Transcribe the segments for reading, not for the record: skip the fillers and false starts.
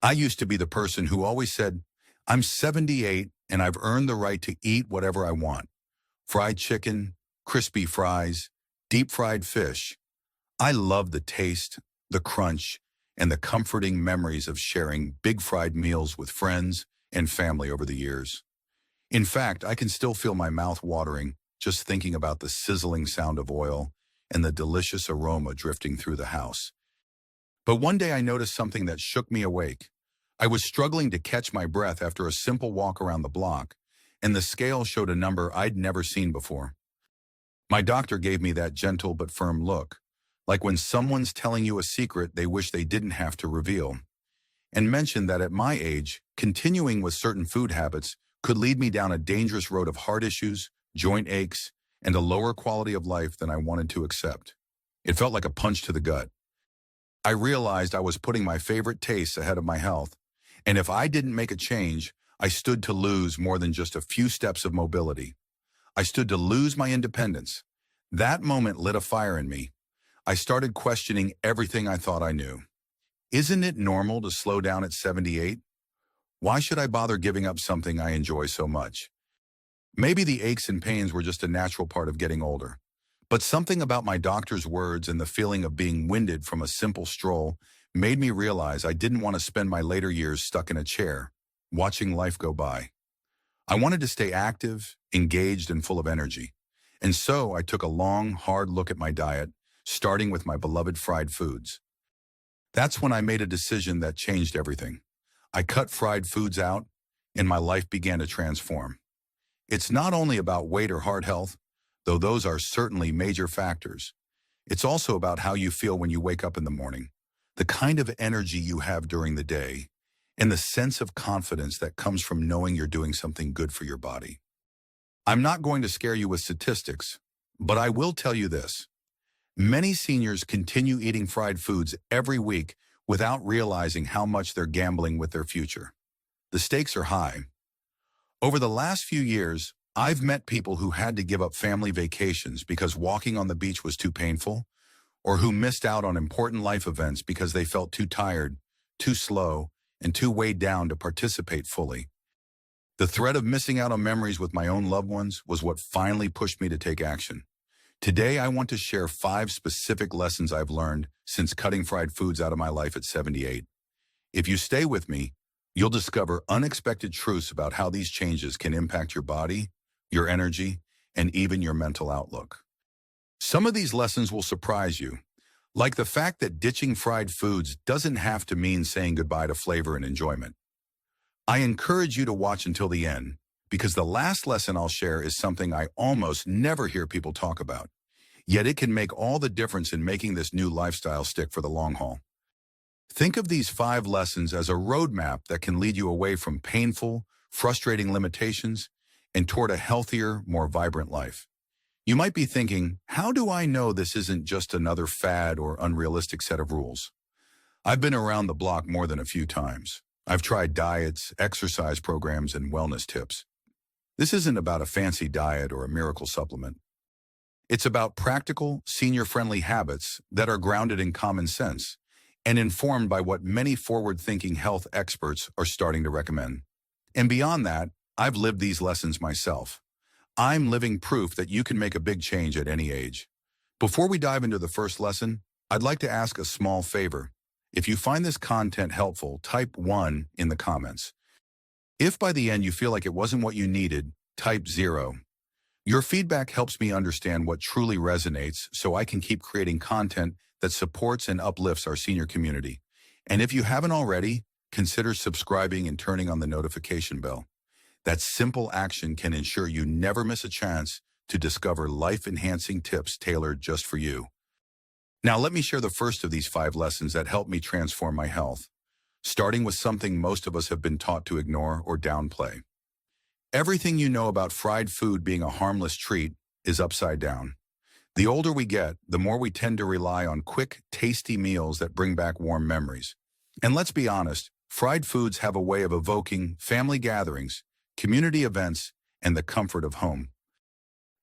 I used to be the person who always said, I'm 78 and I've earned the right to eat whatever I want. Fried chicken, crispy fries, deep fried fish. I love the taste, the crunch, and the comforting memories of sharing big fried meals with friends and family over the years. In fact, I can still feel my mouth watering just thinking about the sizzling sound of oil and the delicious aroma drifting through the house. But one day I noticed something that shook me awake. I was struggling to catch my breath after a simple walk around the block, and the scale showed a number I'd never seen before. My doctor gave me that gentle but firm look, like when someone's telling you a secret they wish they didn't have to reveal, and mentioned that at my age, continuing with certain food habits could lead me down a dangerous road of heart issues, joint aches, and a lower quality of life than I wanted to accept. It felt like a punch to the gut. I realized I was putting my favorite tastes ahead of my health, and if I didn't make a change, I stood to lose more than just a few steps of mobility. I stood to lose my independence. That moment lit a fire in me. I started questioning everything I thought I knew. Isn't it normal to slow down at 78? Why should I bother giving up something I enjoy so much? Maybe the aches and pains were just a natural part of getting older. But something about my doctor's words and the feeling of being winded from a simple stroll made me realize I didn't want to spend my later years stuck in a chair, watching life go by. I wanted to stay active, engaged, and full of energy. And so I took a long, hard look at my diet, starting with my beloved fried foods. That's when I made a decision that changed everything. I cut fried foods out, and my life began to transform. It's not only about weight or heart health, though those are certainly major factors. It's also about how you feel when you wake up in the morning, the kind of energy you have during the day, and the sense of confidence that comes from knowing you're doing something good for your body. I'm not going to scare you with statistics, but I will tell you this. Many seniors continue eating fried foods every week without realizing how much they're gambling with their future. The stakes are high. Over the last few years, I've met people who had to give up family vacations because walking on the beach was too painful, or who missed out on important life events because they felt too tired, too slow, and too weighed down to participate fully. The threat of missing out on memories with my own loved ones was what finally pushed me to take action. Today, I want to share 5 specific lessons I've learned since cutting fried foods out of my life at 78. If you stay with me, you'll discover unexpected truths about how these changes can impact your body, your energy, and even your mental outlook. Some of these lessons will surprise you, like the fact that ditching fried foods doesn't have to mean saying goodbye to flavor and enjoyment. I encourage you to watch until the end, because the last lesson I'll share is something I almost never hear people talk about, yet it can make all the difference in making this new lifestyle stick for the long haul. Think of these 5 lessons as a roadmap that can lead you away from painful, frustrating limitations and toward a healthier, more vibrant life. You might be thinking, how do I know this isn't just another fad or unrealistic set of rules? I've been around the block more than a few times. I've tried diets, exercise programs, and wellness tips. This isn't about a fancy diet or a miracle supplement. It's about practical, senior-friendly habits that are grounded in common sense and informed by what many forward-thinking health experts are starting to recommend. And beyond that, I've lived these lessons myself. I'm living proof that you can make a big change at any age. Before we dive into the first lesson, I'd like to ask a small favor. If you find this content helpful, type 1 in the comments. If by the end you feel like it wasn't what you needed, type 0. Your feedback helps me understand what truly resonates so I can keep creating content that supports and uplifts our senior community. And if you haven't already, consider subscribing and turning on the notification bell. That simple action can ensure you never miss a chance to discover life-enhancing tips tailored just for you. Now let me share the first of these 5 lessons that helped me transform my health, starting with something most of us have been taught to ignore or downplay. Everything you know about fried food being a harmless treat is upside down. The older we get, the more we tend to rely on quick, tasty meals that bring back warm memories. And let's be honest, fried foods have a way of evoking family gatherings, community events, and the comfort of home.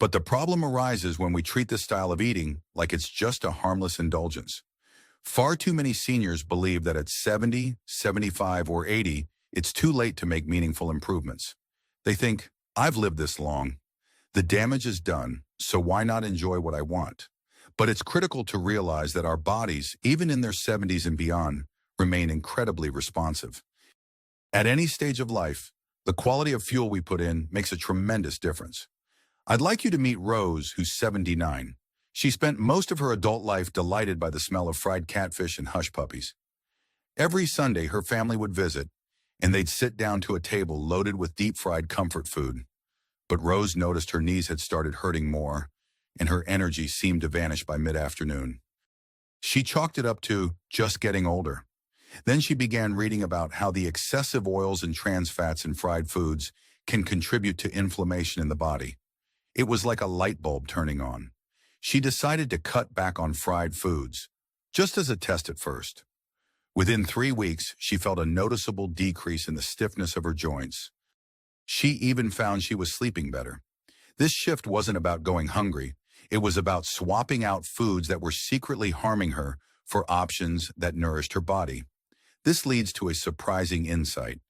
But the problem arises when we treat this style of eating like it's just a harmless indulgence. Far too many seniors believe that at 70, 75, or 80, it's too late to make meaningful improvements. They think, I've lived this long. The damage is done, so why not enjoy what I want? But it's critical to realize that our bodies, even in their 70s and beyond, remain incredibly responsive. At any stage of life, the quality of fuel we put in makes a tremendous difference. I'd like you to meet Rose, who's 79. She spent most of her adult life delighted by the smell of fried catfish and hush puppies. Every Sunday, her family would visit, and they'd sit down to a table loaded with deep-fried comfort food. But Rose noticed her knees had started hurting more, and her energy seemed to vanish by mid-afternoon. She chalked it up to just getting older. Then she began reading about how the excessive oils and trans fats in fried foods can contribute to inflammation in the body. It was like a light bulb turning on. She decided to cut back on fried foods, just as a test at first. Within 3 weeks, she felt a noticeable decrease in the stiffness of her joints. She even found she was sleeping better. This shift wasn't about going hungry. It was about swapping out foods that were secretly harming her for options that nourished her body. This leads to a surprising insight.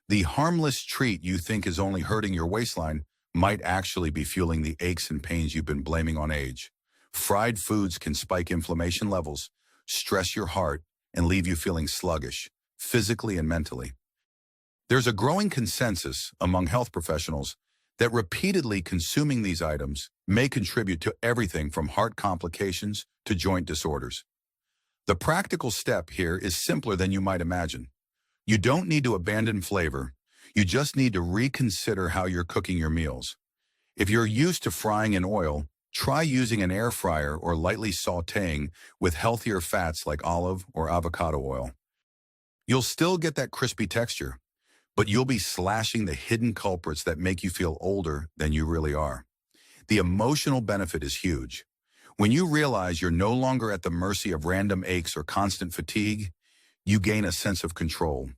The harmless treat you think is only hurting your waistline might actually be fueling the aches and pains you've been blaming on age. Fried foods can spike inflammation levels, stress your heart, and leave you feeling sluggish, physically and mentally. There's a growing consensus among health professionals that repeatedly consuming these items may contribute to everything from heart complications to joint disorders. The practical step here is simpler than you might imagine. You don't need to abandon flavor. You just need to reconsider how you're cooking your meals. If you're used to frying in oil, try using an air fryer or lightly sautéing with healthier fats like olive or avocado oil. You'll still get that crispy texture, but you'll be slashing the hidden culprits that make you feel older than you really are. The emotional benefit is huge. When you realize you're no longer at the mercy of random aches or constant fatigue, you gain a sense of control.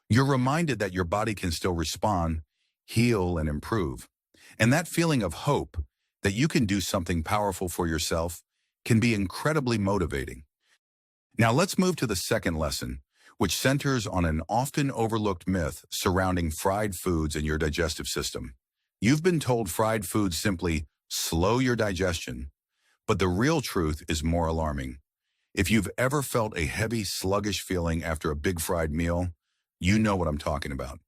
You're reminded that your body can still respond, heal, and improve. And that feeling of hope, that you can do something powerful for yourself, can be incredibly motivating. Now let's move to the second lesson, which centers on an often overlooked myth surrounding fried foods and your digestive system. You've been told fried foods simply slow your digestion, but the real truth is more alarming. If you've ever felt a heavy, sluggish feeling after a big fried meal, you know what I'm talking about.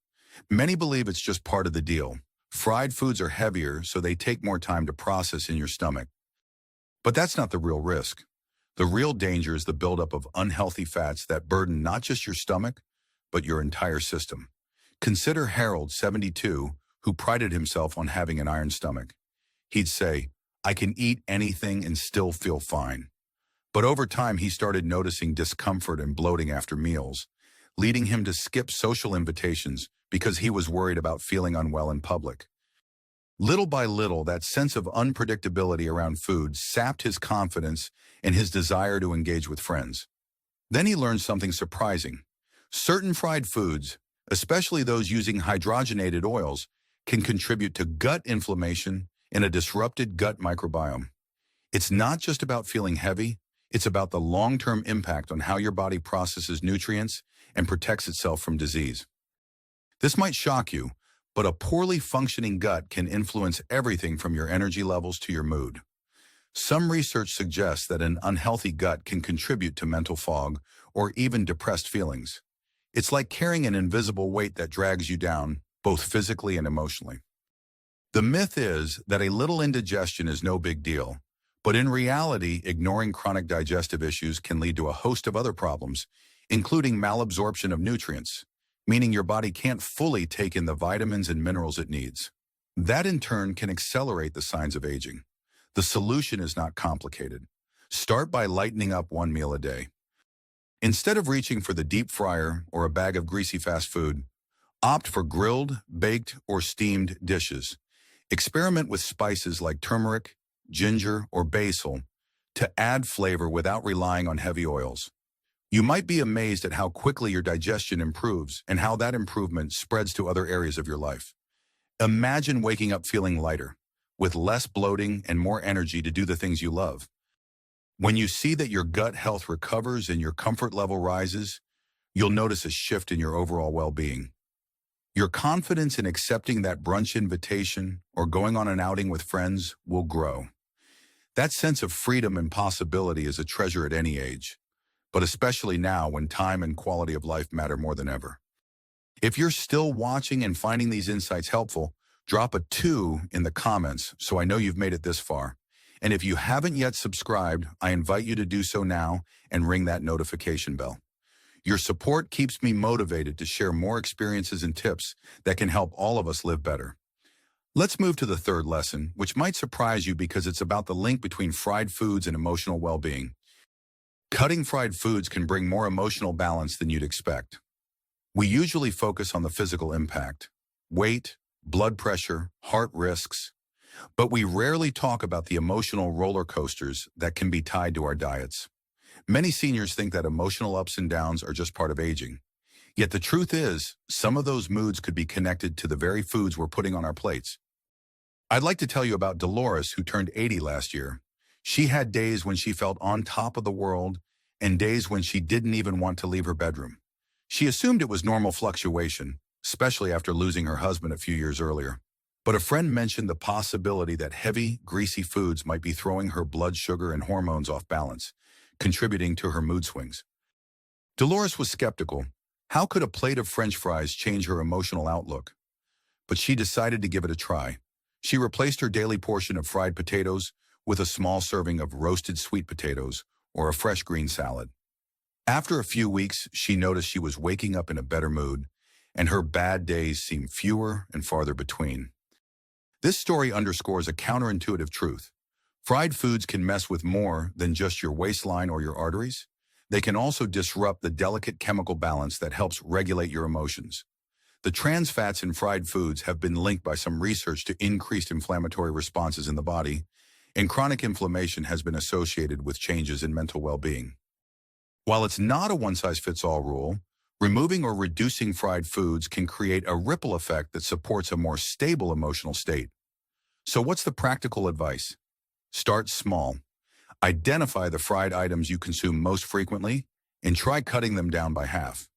Many believe it's just part of the deal. Fried foods are heavier, so they take more time to process in your stomach. But that's not the real risk. The real danger is the buildup of unhealthy fats that burden not just your stomach, but your entire system. Consider Harold, 72, who prided himself on having an iron stomach. He'd say, I can eat anything and still feel fine. But over time, he started noticing discomfort and bloating after meals, leading him to skip social invitations because he was worried about feeling unwell in public. Little by little, that sense of unpredictability around food sapped his confidence and his desire to engage with friends. Then he learned something surprising. Certain fried foods, especially those using hydrogenated oils, can contribute to gut inflammation and a disrupted gut microbiome. It's not just about feeling heavy, it's about the long-term impact on how your body processes nutrients and protects itself from disease. This might shock you, but a poorly functioning gut can influence everything from your energy levels to your mood. Some research suggests that an unhealthy gut can contribute to mental fog or even depressed feelings. It's like carrying an invisible weight that drags you down, both physically and emotionally. The myth is that a little indigestion is no big deal, but in reality, ignoring chronic digestive issues can lead to a host of other problems, including malabsorption of nutrients, meaning your body can't fully take in the vitamins and minerals it needs. That in turn can accelerate the signs of aging. The solution is not complicated. Start by lightening up one meal a day. Instead of reaching for the deep fryer or a bag of greasy fast food, opt for grilled, baked, or steamed dishes. Experiment with spices like turmeric, ginger, or basil to add flavor without relying on heavy oils. You might be amazed at how quickly your digestion improves and how that improvement spreads to other areas of your life. Imagine waking up feeling lighter, with less bloating and more energy to do the things you love. When you see that your gut health recovers and your comfort level rises, you'll notice a shift in your overall well-being. Your confidence in accepting that brunch invitation or going on an outing with friends will grow. That sense of freedom and possibility is a treasure at any age, but especially now when time and quality of life matter more than ever. If you're still watching and finding these insights helpful, drop a 2 in the comments so I know you've made it this far. And if you haven't yet subscribed, I invite you to do so now and ring that notification bell. Your support keeps me motivated to share more experiences and tips that can help all of us live better. Let's move to the third lesson, which might surprise you because it's about the link between fried foods and emotional well-being. Cutting fried foods can bring more emotional balance than you'd expect. We usually focus on the physical impact, weight, blood pressure, heart risks, but we rarely talk about the emotional roller coasters that can be tied to our diets. Many seniors think that emotional ups and downs are just part of aging. Yet the truth is, some of those moods could be connected to the very foods we're putting on our plates. I'd like to tell you about Dolores, who turned 80 last year. She had days when she felt on top of the world and days when she didn't even want to leave her bedroom. She assumed it was normal fluctuation, especially after losing her husband a few years earlier. But a friend mentioned the possibility that heavy, greasy foods might be throwing her blood sugar and hormones off balance, contributing to her mood swings. Dolores was skeptical. How could a plate of French fries change her emotional outlook? But she decided to give it a try. She replaced her daily portion of fried potatoes with a small serving of roasted sweet potatoes or a fresh green salad. After a few weeks, she noticed she was waking up in a better mood, and her bad days seemed fewer and farther between. This story underscores a counterintuitive truth. Fried foods can mess with more than just your waistline or your arteries. They can also disrupt the delicate chemical balance that helps regulate your emotions. The trans fats in fried foods have been linked by some research to increased inflammatory responses in the body, and chronic inflammation has been associated with changes in mental well-being. While it's not a one-size-fits-all rule, removing or reducing fried foods can create a ripple effect that supports a more stable emotional state. So what's the practical advice? Start small. Identify the fried items you consume most frequently and try cutting them down by half.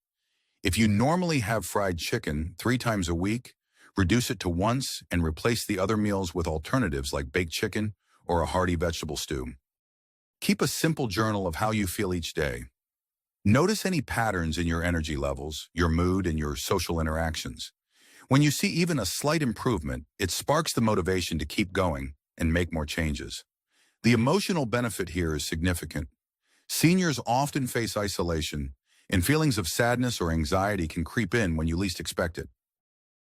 If you normally have fried chicken 3 times a week, reduce it to once and replace the other meals with alternatives like baked chicken or a hearty vegetable stew. Keep a simple journal of how you feel each day. Notice any patterns in your energy levels, your mood, and your social interactions. When you see even a slight improvement, it sparks the motivation to keep going and make more changes. The emotional benefit here is significant. Seniors often face isolation, and feelings of sadness or anxiety can creep in when you least expect it.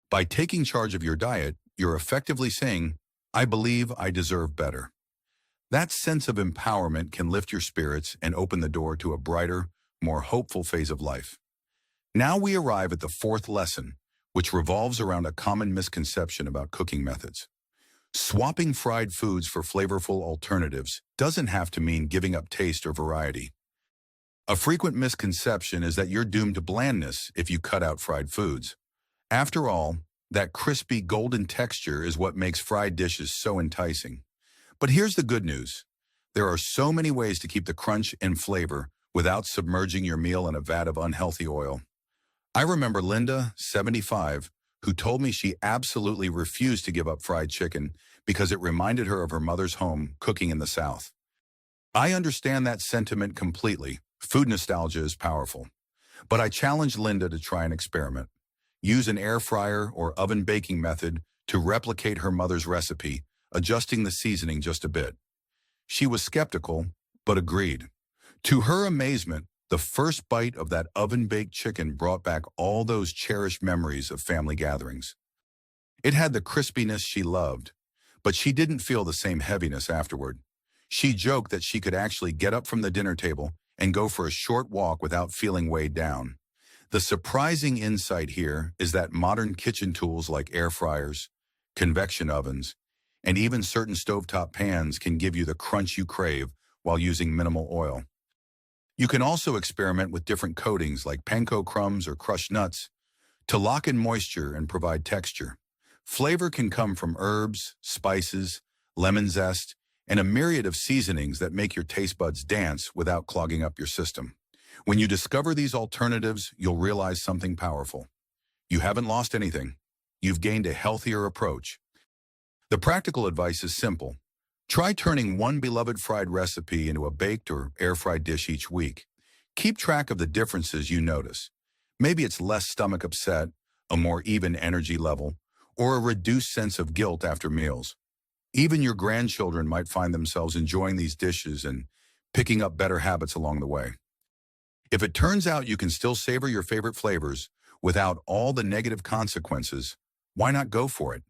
By taking charge of your diet, you're effectively saying, "I believe I deserve better." That sense of empowerment can lift your spirits and open the door to a brighter, more hopeful phase of life. Now we arrive at the fourth lesson, which revolves around a common misconception about cooking methods. Swapping fried foods for flavorful alternatives doesn't have to mean giving up taste or variety. A frequent misconception is that you're doomed to blandness if you cut out fried foods. After all, that crispy golden texture is what makes fried dishes so enticing. But here's the good news. There are so many ways to keep the crunch and flavor without submerging your meal in a vat of unhealthy oil. I remember Linda, 75, who told me she absolutely refused to give up fried chicken because it reminded her of her mother's home cooking in the South. I understand that sentiment completely. Food nostalgia is powerful. But I challenged Linda to try an experiment. Use an air fryer or oven baking method to replicate her mother's recipe, adjusting the seasoning just a bit. She was skeptical, but agreed. To her amazement, the first bite of that oven-baked chicken brought back all those cherished memories of family gatherings. It had the crispiness she loved, but she didn't feel the same heaviness afterward. She joked that she could actually get up from the dinner table and go for a short walk without feeling weighed down. The surprising insight here is that modern kitchen tools like air fryers, convection ovens, and even certain stovetop pans can give you the crunch you crave while using minimal oil. You can also experiment with different coatings like panko crumbs or crushed nuts to lock in moisture and provide texture. Flavor can come from herbs, spices, lemon zest, and a myriad of seasonings that make your taste buds dance without clogging up your system. When you discover these alternatives, you'll realize something powerful. You haven't lost anything. You've gained a healthier approach. The practical advice is simple. Try turning one beloved fried recipe into a baked or air-fried dish each week. Keep track of the differences you notice. Maybe it's less stomach upset, a more even energy level, or a reduced sense of guilt after meals. Even your grandchildren might find themselves enjoying these dishes and picking up better habits along the way. If it turns out you can still savor your favorite flavors without all the negative consequences, why not go for it?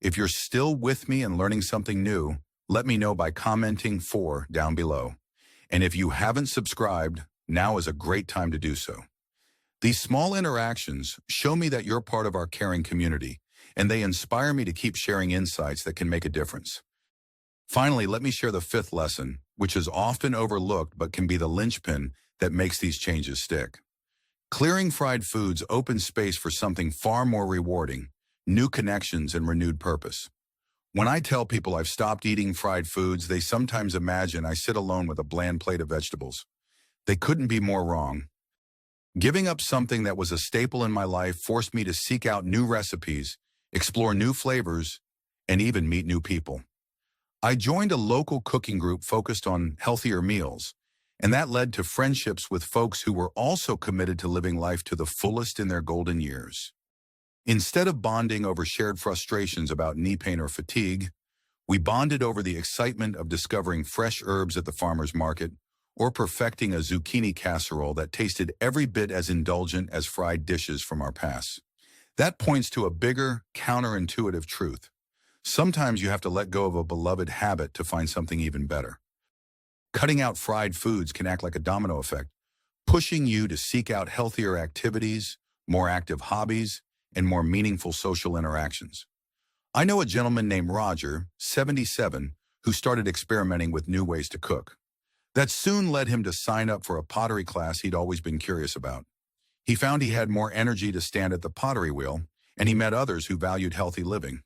If you're still with me and learning something new, let me know by commenting 4 down below. And if you haven't subscribed, now is a great time to do so. These small interactions show me that you're part of our caring community, and they inspire me to keep sharing insights that can make a difference. Finally, let me share the 5th lesson, which is often overlooked but can be the linchpin that makes these changes stick. Clearing fried foods opens space for something far more rewarding, new connections and renewed purpose. When I tell people I've stopped eating fried foods, they sometimes imagine I sit alone with a bland plate of vegetables. They couldn't be more wrong. Giving up something that was a staple in my life forced me to seek out new recipes, explore new flavors, and even meet new people. I joined a local cooking group focused on healthier meals, and that led to friendships with folks who were also committed to living life to the fullest in their golden years. Instead of bonding over shared frustrations about knee pain or fatigue, we bonded over the excitement of discovering fresh herbs at the farmer's market or perfecting a zucchini casserole that tasted every bit as indulgent as fried dishes from our past. That points to a bigger, counterintuitive truth. Sometimes you have to let go of a beloved habit to find something even better. Cutting out fried foods can act like a domino effect, pushing you to seek out healthier activities, more active hobbies, and more meaningful social interactions. I know a gentleman named Roger, 77, who started experimenting with new ways to cook. That soon led him to sign up for a pottery class he'd always been curious about. He found he had more energy to stand at the pottery wheel, and he met others who valued healthy living.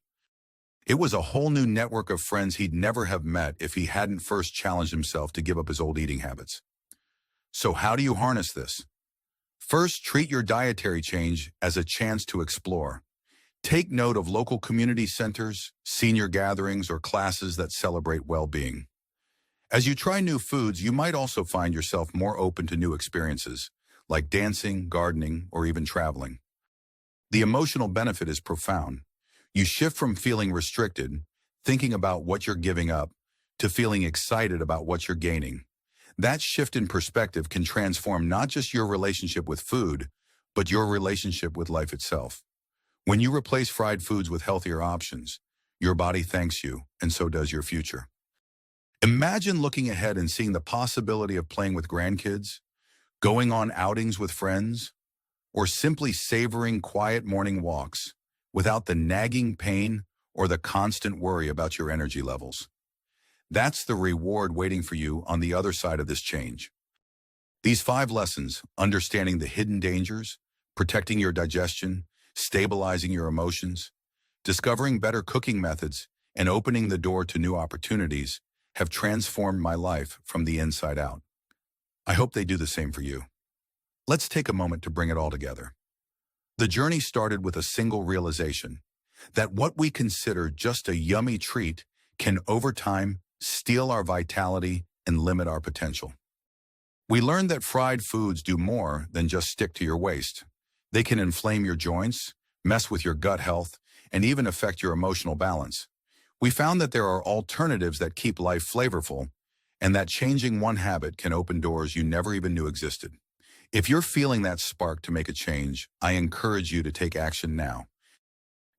It was a whole new network of friends he'd never have met if he hadn't first challenged himself to give up his old eating habits. So how do you harness this? First, treat your dietary change as a chance to explore. Take note of local community centers, senior gatherings, or classes that celebrate well-being. As you try new foods, you might also find yourself more open to new experiences, like dancing, gardening, or even traveling. The emotional benefit is profound. You shift from feeling restricted, thinking about what you're giving up, to feeling excited about what you're gaining. That shift in perspective can transform not just your relationship with food, but your relationship with life itself. When you replace fried foods with healthier options, your body thanks you, and so does your future. Imagine looking ahead and seeing the possibility of playing with grandkids, going on outings with friends, or simply savoring quiet morning walks without the nagging pain or the constant worry about your energy levels. That's the reward waiting for you on the other side of this change. These 5 lessons, understanding the hidden dangers, protecting your digestion, stabilizing your emotions, discovering better cooking methods, and opening the door to new opportunities, have transformed my life from the inside out. I hope they do the same for you. Let's take a moment to bring it all together. The journey started with a single realization, that what we consider just a yummy treat can, over time, steal our vitality and limit our potential. We learned that fried foods do more than just stick to your waist. They can inflame your joints, mess with your gut health, and even affect your emotional balance. We found that there are alternatives that keep life flavorful, and that changing one habit can open doors you never even knew existed. If you're feeling that spark to make a change, I encourage you to take action now.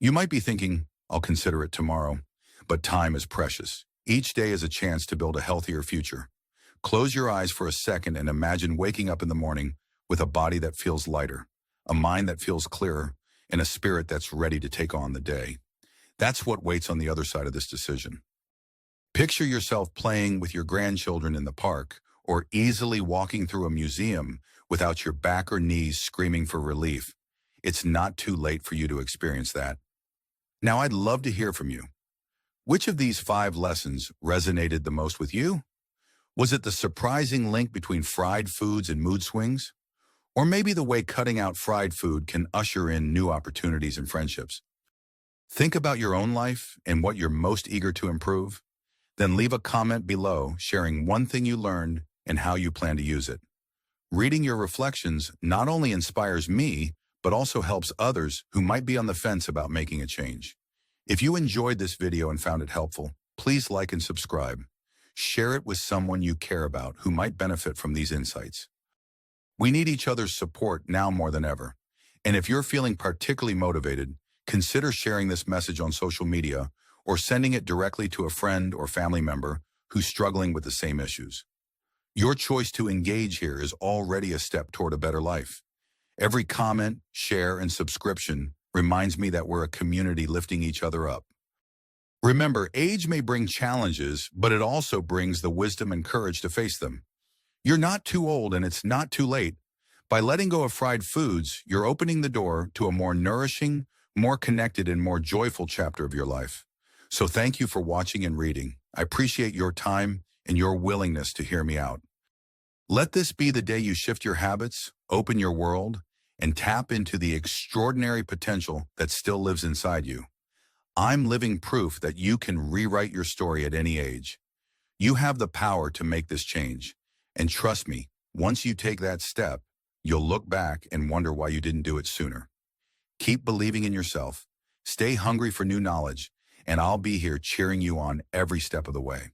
You might be thinking, I'll consider it tomorrow, but time is precious. Each day is a chance to build a healthier future. Close your eyes for a second and imagine waking up in the morning with a body that feels lighter, a mind that feels clearer, and a spirit that's ready to take on the day. That's what waits on the other side of this decision. Picture yourself playing with your grandchildren in the park or easily walking through a museum without your back or knees screaming for relief. It's not too late for you to experience that. Now, I'd love to hear from you. Which of these 5 lessons resonated the most with you? Was it the surprising link between fried foods and mood swings? Or maybe the way cutting out fried food can usher in new opportunities and friendships? Think about your own life and what you're most eager to improve. Then leave a comment below sharing one thing you learned and how you plan to use it. Reading your reflections not only inspires me, but also helps others who might be on the fence about making a change. If you enjoyed this video and found it helpful, please like and subscribe. Share it with someone you care about who might benefit from these insights. We need each other's support now more than ever. And if you're feeling particularly motivated, consider sharing this message on social media or sending it directly to a friend or family member who's struggling with the same issues. Your choice to engage here is already a step toward a better life. Every comment, share, and subscription reminds me that we're a community lifting each other up. Remember, age may bring challenges, but it also brings the wisdom and courage to face them. You're not too old and it's not too late. By letting go of fried foods, you're opening the door to a more nourishing, more connected, and more joyful chapter of your life. So thank you for watching and reading. I appreciate your time and your willingness to hear me out. Let this be the day you shift your habits, open your world, and tap into the extraordinary potential that still lives inside you. I'm living proof that you can rewrite your story at any age. You have the power to make this change. And trust me, once you take that step, you'll look back and wonder why you didn't do it sooner. Keep believing in yourself, stay hungry for new knowledge, and I'll be here cheering you on every step of the way.